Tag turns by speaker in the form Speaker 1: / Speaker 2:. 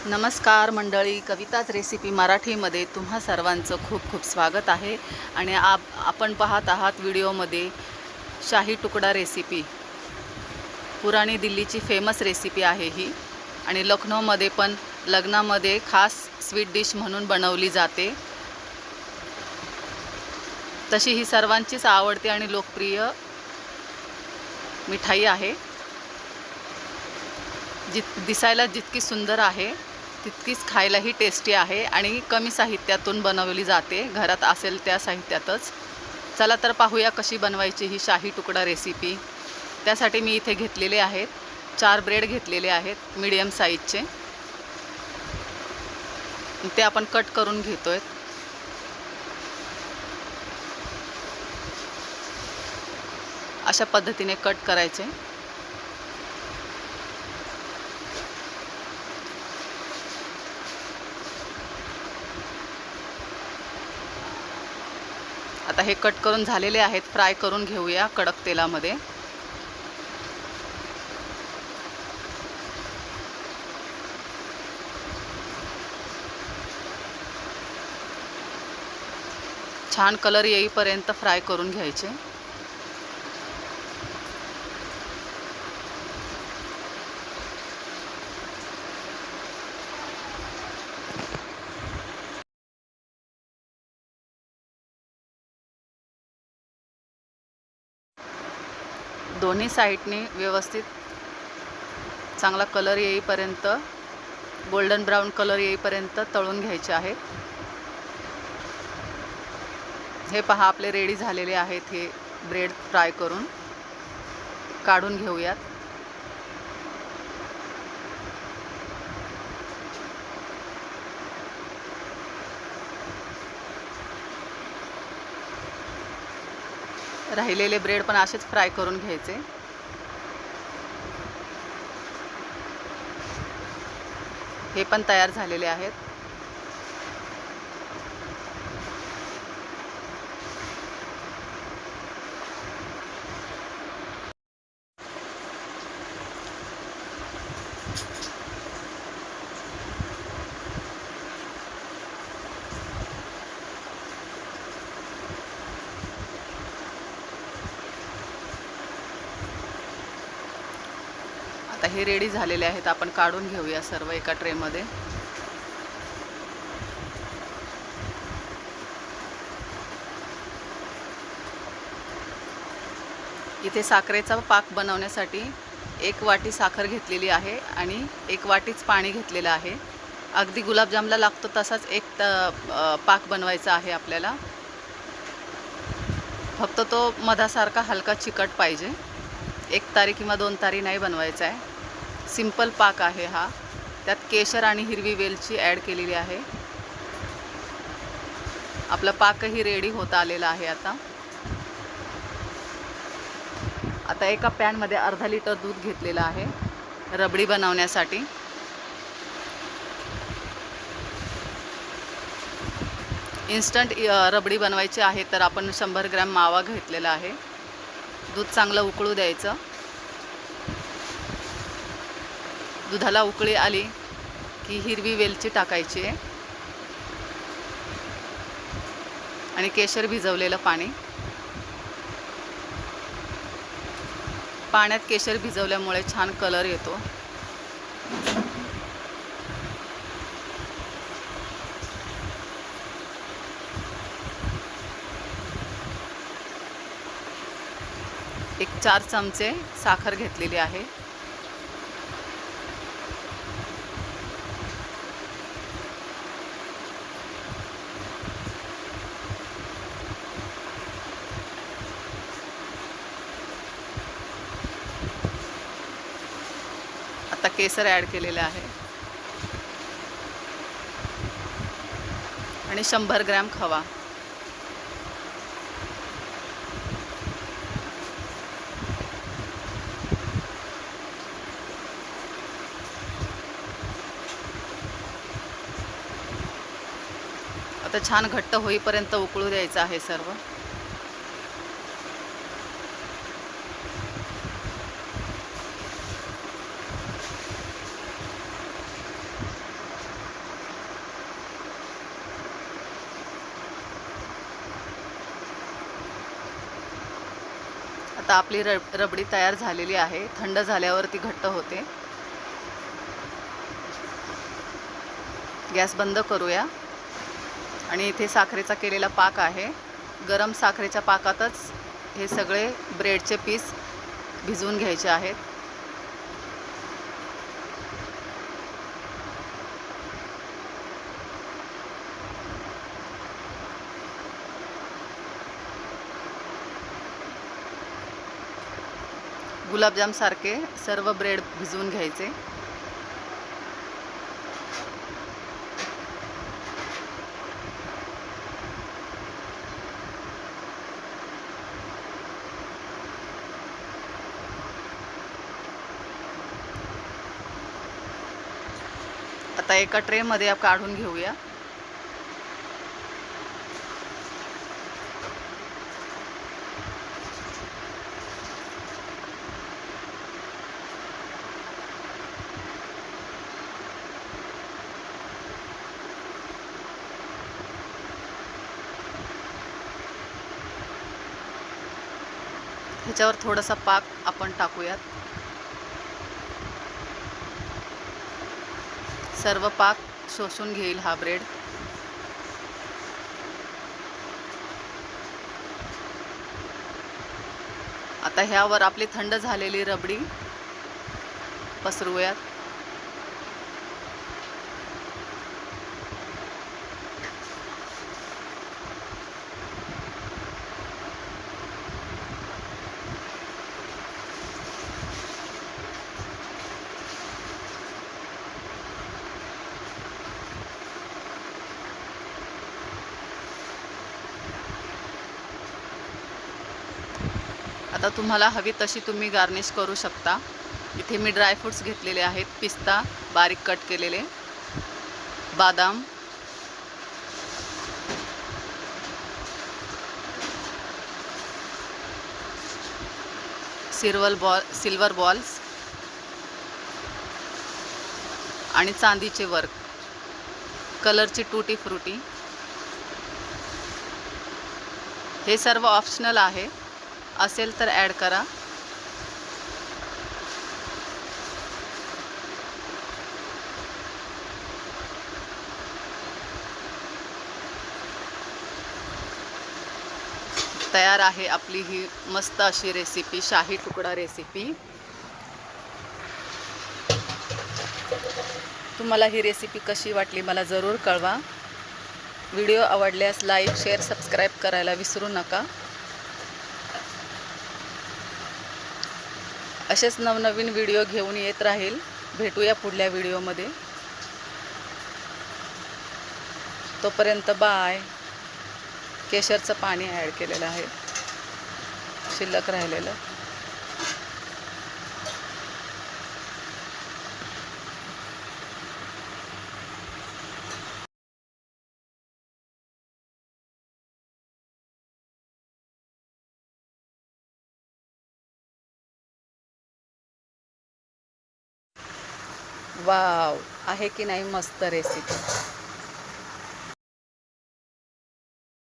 Speaker 1: नमस्कार मंडळी, कविताच रेसिपी मराठीमध्ये तुम्हा सर्वांचं खूप खूप स्वागत आहे. आणि आपण पाहत आहात व्हिडिओमध्ये शाही तुकडा रेसिपी. पुराणी दिल्लीची फेमस रेसिपी आहे ही आणि लखनौमध्ये पण लग्नामध्ये खास स्वीट डिश म्हणून बनवली जाते. तशी ही सर्वांचीच आवडती आणि लोकप्रिय मिठाई आहे. दिसायला जितकी सुंदर आहे तितकीच खायलाही टेस्टी आहे आणि कमी साहित्यातून बनवली जाते, घरात असेल त्या साहित्यातच. चला तर पाहूया कशी बनवायची ही शाही तुकडा रेसिपी. त्यासाठी मी इथे घेतलेले आहेत 4 ब्रेड घेतलेले आहेत मीडियम साईजचे. ते आपण कट करून घेतोय. अशा पद्धतीने कट करायचे. आता हे कट करून झालेले आहेत, फ्राय करून घेऊया कडक तेलामध्ये. छान कलर येईपर्यंत फ्राय करून घ्यायचे. दोन्ही साईडने व्यवस्थित चांगला कलर येईपर्यंत, गोल्डन ब्राऊन कलर येईपर्यंत तळून घ्यायचे आहेत. हे पहा, आपले रेडी झालेले आहेत. हे ब्रेड फ्राय करून काढून घेऊयात. राहिलेले ब्रेड पण असेच फ्राय करून घ्यायचे. हे पण तयार झालेले आहेत. आता हे रेडी झालेले आहेत. आपण काढून घेऊया सर्व एका ट्रेमध्ये. इथे साखरेचा पाक बनवण्यासाठी 1 वाटी साखर घेतलेली आहे आणि 1 वाटीच पाणी घेतलेलं आहे. अगदी गुलाबजामला लागतो तसाच एक पाक बनवायचा आहे आपल्याला. फक्त तो मधासारखा हलका चिकट पाहिजे. 1 तारी किंवा 2 तारी नाही बनवायचा आहे. सिंपल पाक आहे हा. त्यात केशर आणि हिरवी वेलची ॲड केलेली आहे. आपला पाकही रेडी होत आलेला आहे. आता एका पॅनमध्ये अर्धा लिटर दूध घेतलेलं आहे रबडी बनवण्यासाठी. इन्स्टंट रबडी बनवायची आहे तर आपण 100 ग्रॅम मावा घेतलेला आहे. दूध चांगलं उकळू द्यायचं. दुधाला उकळी आली की हिरवी वेलची टाकायची आहे आणि केशर भिजवलेलं पाणी. पाण्यात केशर भिजवल्यामुळे छान कलर येतो. एक 4 चमचे साखर घेतलेली आहे. आता केसर ॲड केलेलं आहे आणि 100 ग्रॅम खवा. आता छान घट्ट होईपर्यंत उकळू द्यायचं आहे सर्व. आता आपली रबडी तयार झालेली आहे. थंड झाल्यावर ती घट्ट होते. गॅस बंद करूया. आणि इथे साखरेचा केलेला पाक आहे. गरम साखरेच्या पाकातच हे सगळे ब्रेडचे पीस भिजवून घ्यायचे आहेत. गुलाबजाम सारखे सर्व ब्रेड भिजवून घ्यायचे. आता एका ट्रेमध्ये काढून घेऊया. ह्याच्यावर थोडासा पाक आपण टाकूयात. सर्व पाक शोषून घेईल हा ब्रेड. आता ह्यावर आपली थंड झालेली रबडी पसरूयात. आता तुम्हाला हवी तशी तुम्ही गार्निश करू शकता. इथे मी ड्रायफ्रूट्स घेतलेले आहेत. पिस्ता बारीक कट केलेले, बादाम, सिल्वर बॉल्स आणि चांदीचे वर्क, कलरची टूटी फ्रुटी. हे सर्व ऑप्शनल आहे. असेल तर ॲड करा. तयार आहे आपली ही मस्त अशी रेसिपी, शाही तुकडा रेसिपी. तुम्हाला ही रेसिपी कशी वाटली मला जरूर कळवा. व्हिडिओ आवडल्यास लाईक, शेअर, सबस्क्राईब करायला विसरू नका. असेच नवनवीन व्हिडिओ घेऊन येत राहील. भेटूया पुढल्या व्हिडिओमध्ये. तोपर्यंत बाय. केशरचं पाणी ॲड केलेलं आहे शिल्लक राहिलेलं. वाव, आहे की नाही मस्त रेसिपी.